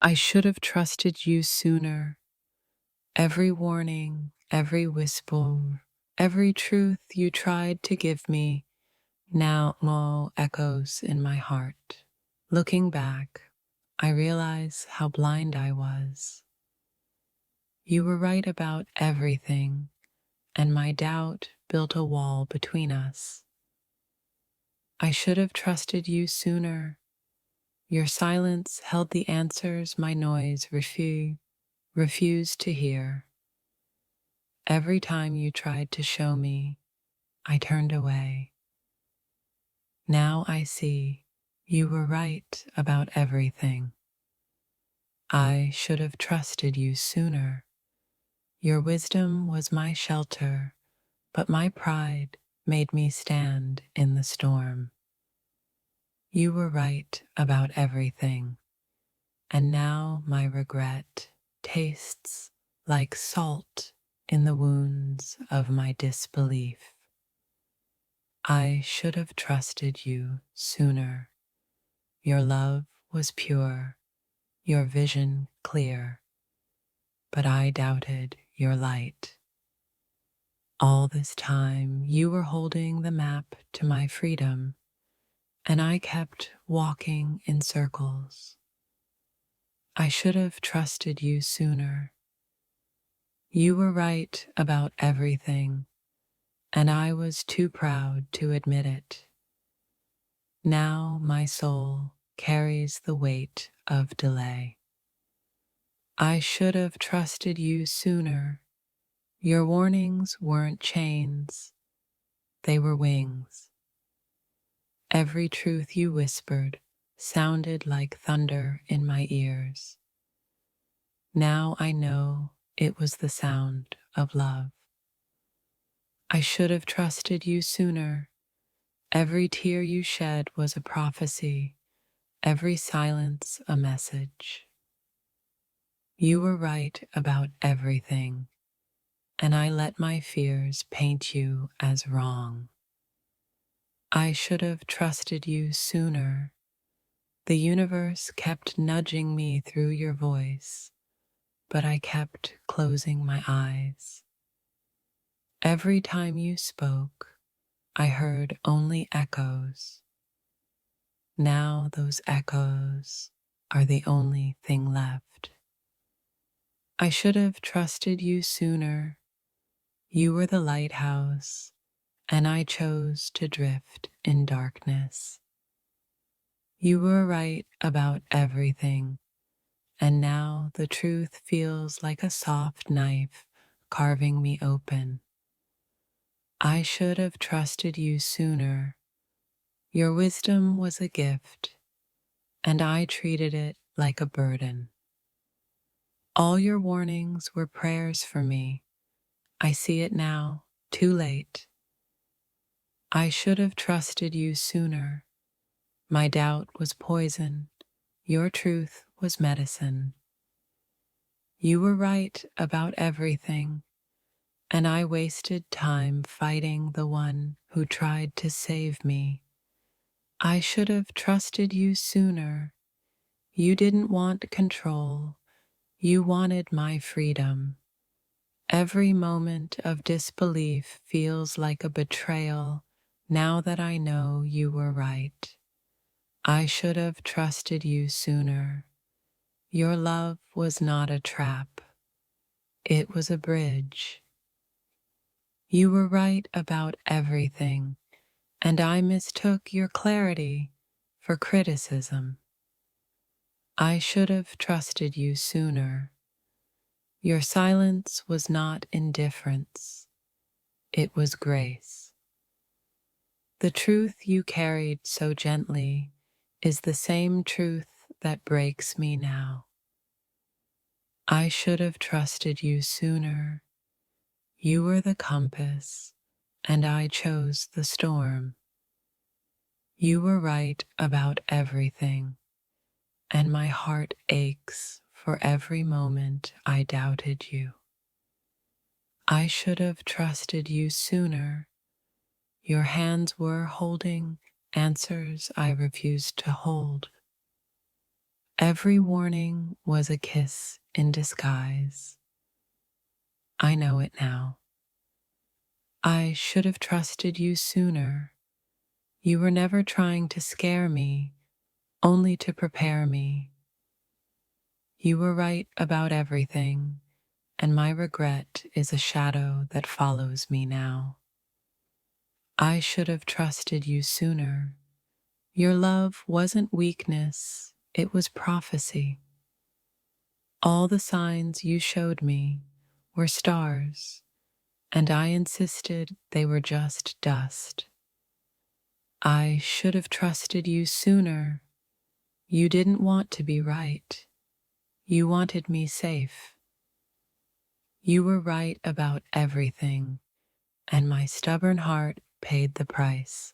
I should have trusted you sooner. Every warning, every whisper, every truth you tried to give me now echoes in my heart. Looking back, I realize how blind I was. You were right about everything, and my doubt built a wall between us. I should have trusted you sooner. Your silence held the answers my noise refused to hear. Every time you tried to show me, I turned away. Now I see you were right about everything. I should have trusted you sooner. Your wisdom was my shelter, but my pride made me stand in the storm. You were right about everything, and now my regret tastes like salt in the wounds of my disbelief. I should have trusted you sooner. Your love was pure, your vision clear, but I doubted your light. All this time you were holding the map to my freedom, and I kept walking in circles. I should have trusted you sooner. You were right about everything, and I was too proud to admit it. Now my soul carries the weight of delay. I should have trusted you sooner. Your warnings weren't chains, they were wings. Every truth you whispered sounded like thunder in my ears. Now I know it was the sound of love. I should have trusted you sooner. Every tear you shed was a prophecy, every silence a message. You were right about everything, and I let my fears paint you as wrong. I should have trusted you sooner. The universe kept nudging me through your voice, but I kept closing my eyes. Every time you spoke, I heard only echoes. Now those echoes are the only thing left. I should have trusted you sooner. You were the lighthouse, and I chose to drift in darkness. You were right about everything, and now the truth feels like a soft knife carving me open. I should have trusted you sooner. Your wisdom was a gift, and I treated it like a burden. All your warnings were prayers for me. I see it now, too late. I should have trusted you sooner. My doubt was poison. Your truth was medicine. You were right about everything, and I wasted time fighting the one who tried to save me. I should have trusted you sooner. You didn't want control. You wanted my freedom. Every moment of disbelief feels like a betrayal now that I know you were right. I should have trusted you sooner. Your love was not a trap. It was a bridge. You were right about everything, and I mistook your clarity for criticism. I should have trusted you sooner. Your silence was not indifference. It was grace. The truth you carried so gently is the same truth that breaks me now. I should have trusted you sooner. You were the compass, and I chose the storm. You were right about everything, and my heart aches for every moment I doubted you. I should have trusted you sooner. Your hands were holding answers I refused to hold. Every warning was a kiss in disguise. I know it now. I should have trusted you sooner. You were never trying to scare me, only to prepare me. You were right about everything, and my regret is a shadow that follows me now. I should have trusted you sooner. Your love wasn't weakness, it was prophecy. All the signs you showed me were stars, and I insisted they were just dust. I should have trusted you sooner. You didn't want to be right. You wanted me safe. You were right about everything, and my stubborn heart paid the price.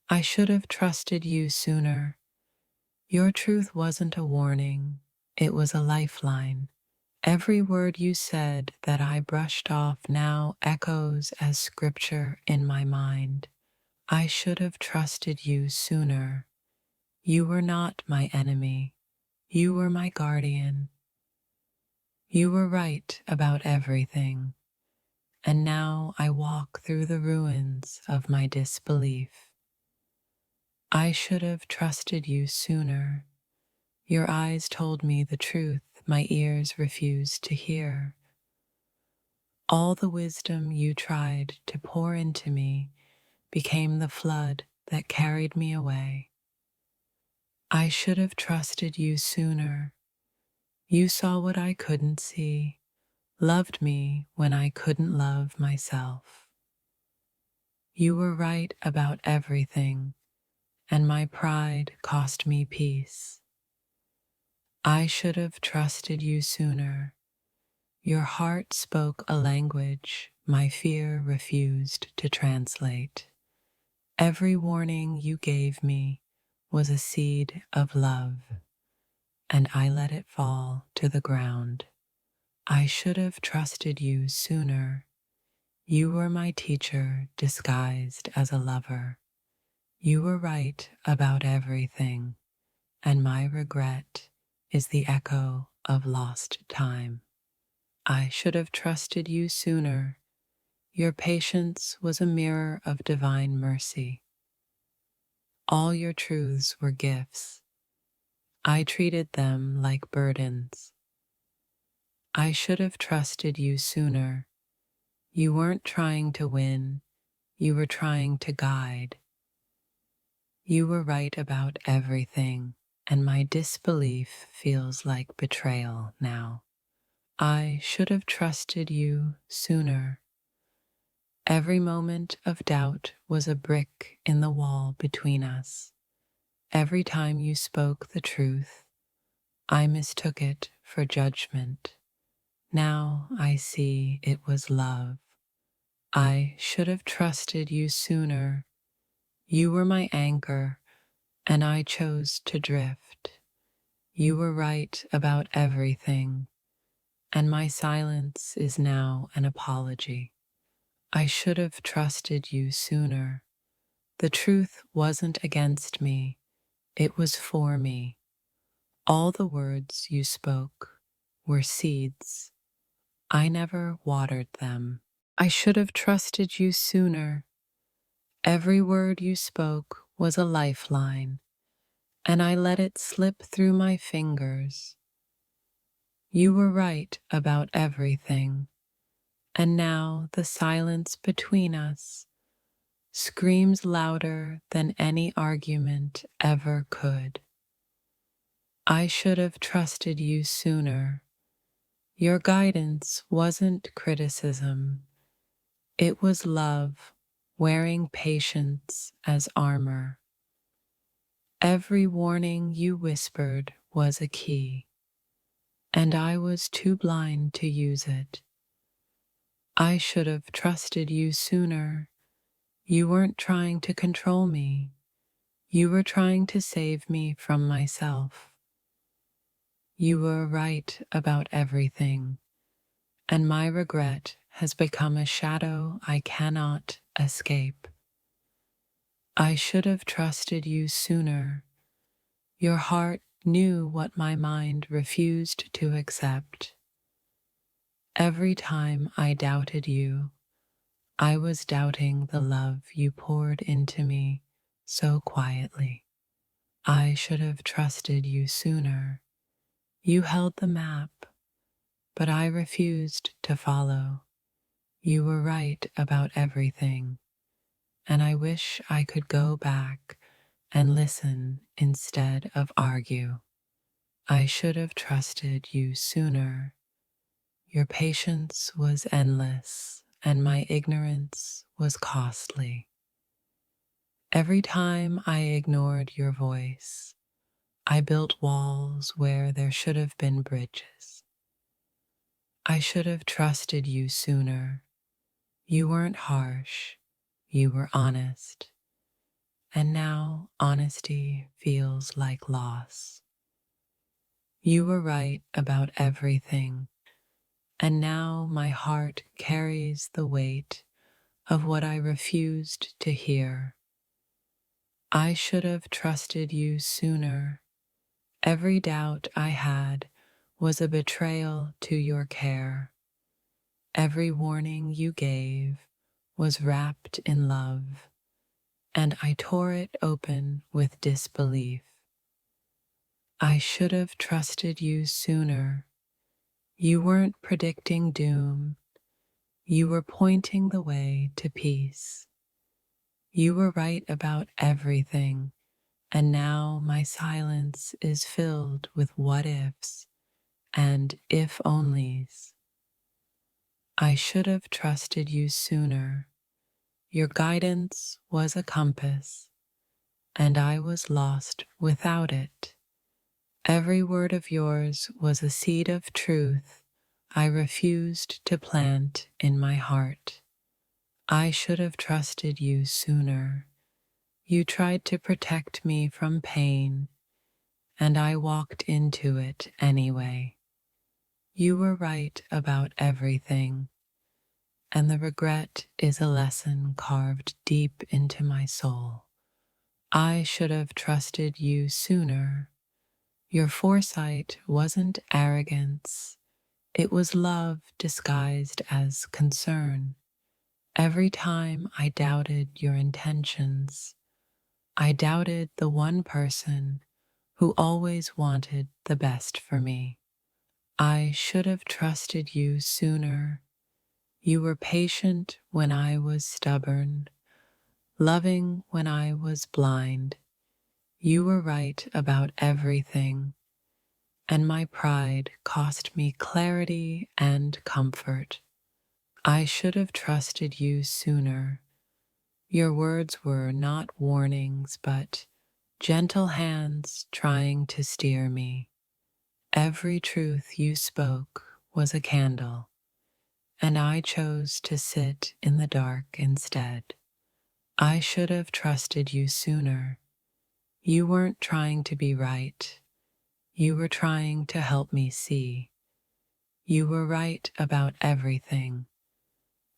I should have trusted you sooner. Your truth wasn't a warning, it was a lifeline. Every word you said that I brushed off now echoes as scripture in my mind. I should have trusted you sooner. You were not my enemy. You were my guardian. You were right about everything. And now I walk through the ruins of my disbelief. I should have trusted you sooner. Your eyes told me the truth my ears refused to hear. All the wisdom you tried to pour into me became the flood that carried me away. I should have trusted you sooner. You saw what I couldn't see, loved me when I couldn't love myself. You were right about everything, and my pride cost me peace. I should have trusted you sooner. Your heart spoke a language my fear refused to translate. Every warning you gave me was a seed of love, and I let it fall to the ground. I should have trusted you sooner. You were my teacher disguised as a lover. You were right about everything, and my regret is the echo of lost time. I should have trusted you sooner. Your patience was a mirror of divine mercy. All your truths were gifts. I treated them like burdens. I should have trusted you sooner. You weren't trying to win, you were trying to guide. You were right about everything, and my disbelief feels like betrayal now. I should have trusted you sooner. Every moment of doubt was a brick in the wall between us. Every time you spoke the truth, I mistook it for judgment. Now I see it was love. I should have trusted you sooner. You were my anchor, and I chose to drift. You were right about everything, and my silence is now an apology. I should have trusted you sooner. The truth wasn't against me, it was for me. All the words you spoke were seeds. I never watered them. I should have trusted you sooner. Every word you spoke was a lifeline, and I let it slip through my fingers. You were right about everything, and now the silence between us screams louder than any argument ever could. I should have trusted you sooner. Your guidance wasn't criticism, it was love wearing patience as armor. Every warning you whispered was a key, and I was too blind to use it. I should have trusted you sooner. You weren't trying to control me. You were trying to save me from myself. You were right about everything, and my regret has become a shadow I cannot escape. I should have trusted you sooner. Your heart knew what my mind refused to accept. Every time I doubted you, I was doubting the love you poured into me so quietly. I should have trusted you sooner. You held the map, but I refused to follow. You were right about everything, and I wish I could go back and listen instead of argue. I should have trusted you sooner. Your patience was endless, and my ignorance was costly. Every time I ignored your voice, I built walls where there should have been bridges. I should have trusted you sooner. You weren't harsh, you were honest. And now honesty feels like loss. You were right about everything, and now my heart carries the weight of what I refused to hear. I should have trusted you sooner. Every doubt I had was a betrayal to your care. Every warning you gave was wrapped in love, and I tore it open with disbelief. I should have trusted you sooner. You weren't predicting doom, you were pointing the way to peace. You were right about everything, and now my silence is filled with what ifs and if onlys. I should have trusted you sooner. Your guidance was a compass, and I was lost without it. Every word of yours was a seed of truth I refused to plant in my heart. I should have trusted you sooner. You tried to protect me from pain, and I walked into it anyway. You were right about everything, and the regret is a lesson carved deep into my soul. I should have trusted you sooner. Your foresight wasn't arrogance, it was love disguised as concern. Every time I doubted your intentions, I doubted the one person who always wanted the best for me. I should have trusted you sooner. You were patient when I was stubborn, loving when I was blind. You were right about everything, and my pride cost me clarity and comfort. I should have trusted you sooner. Your words were not warnings, but gentle hands trying to steer me. Every truth you spoke was a candle, and I chose to sit in the dark instead. I should have trusted you sooner. You weren't trying to be right. You were trying to help me see. You were right about everything,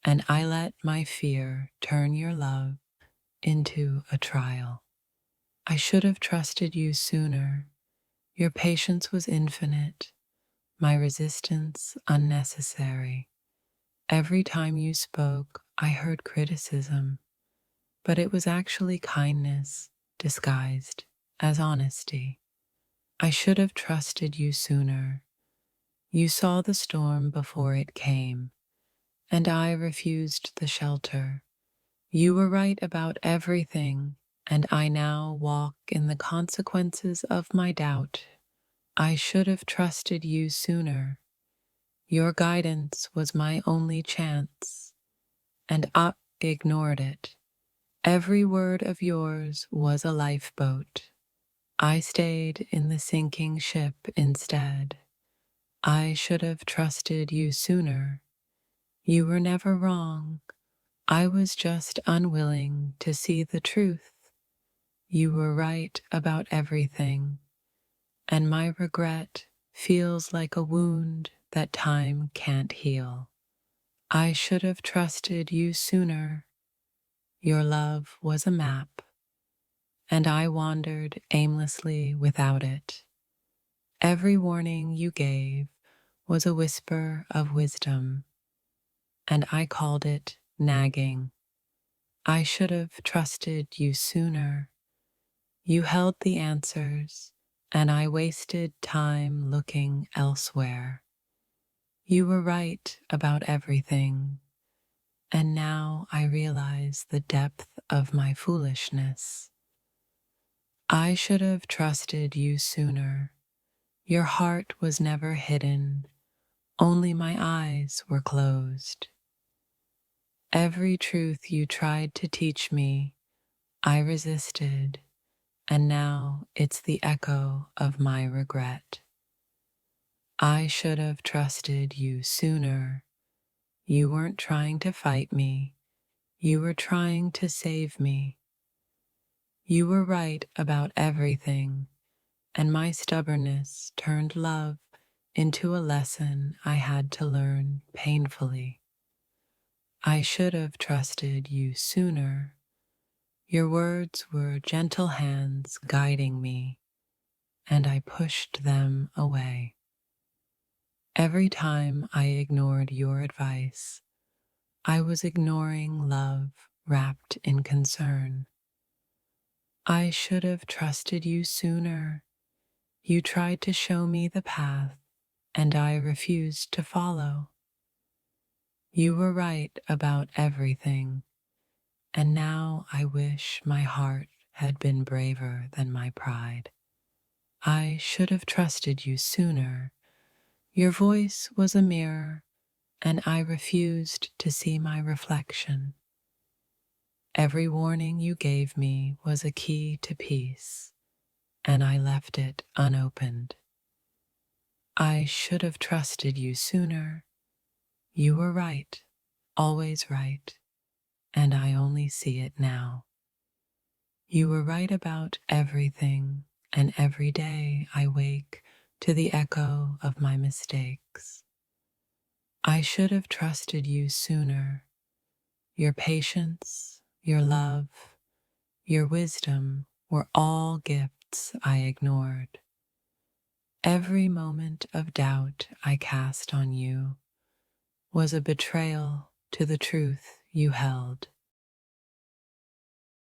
and I let my fear turn your love into a trial. I should have trusted you sooner. Your patience was infinite, my resistance unnecessary. Every time you spoke, I heard criticism, but it was actually kindness disguised as honesty. I should have trusted you sooner. You saw the storm before it came, and I refused the shelter. You were right about everything, and I now walk in the consequences of my doubt. I should have trusted you sooner. Your guidance was my only chance, and I ignored it. Every word of yours was a lifeboat. I stayed in the sinking ship instead. I should have trusted you sooner. You were never wrong. I was just unwilling to see the truth. You were right about everything, and my regret feels like a wound that time can't heal. I should have trusted you sooner. Your love was a map, and I wandered aimlessly without it. Every warning you gave was a whisper of wisdom, and I called it nagging. I should have trusted you sooner. You held the answers, and I wasted time looking elsewhere. You were right about everything, and now I realize the depth of my foolishness. I should have trusted you sooner. Your heart was never hidden, only my eyes were closed. Every truth you tried to teach me, I resisted, and now it's the echo of my regret. I should have trusted you sooner. You weren't trying to fight me, you were trying to save me. You were right about everything, and my stubbornness turned love into a lesson I had to learn painfully. I should have trusted you sooner. Your words were gentle hands guiding me, and I pushed them away. Every time I ignored your advice, I was ignoring love wrapped in concern. I should have trusted you sooner. You tried to show me the path, and I refused to follow. You were right about everything, and now I wish my heart had been braver than my pride. I should have trusted you sooner. Your voice was a mirror, and I refused to see my reflection. Every warning you gave me was a key to peace, and I left it unopened. I should have trusted you sooner. You were right, always right, and I only see it now. You were right about everything, and every day I wake to the echo of my mistakes. I should have trusted you sooner. Your patience, your love, your wisdom were all gifts I ignored. Every moment of doubt I cast on you was a betrayal to the truth you held.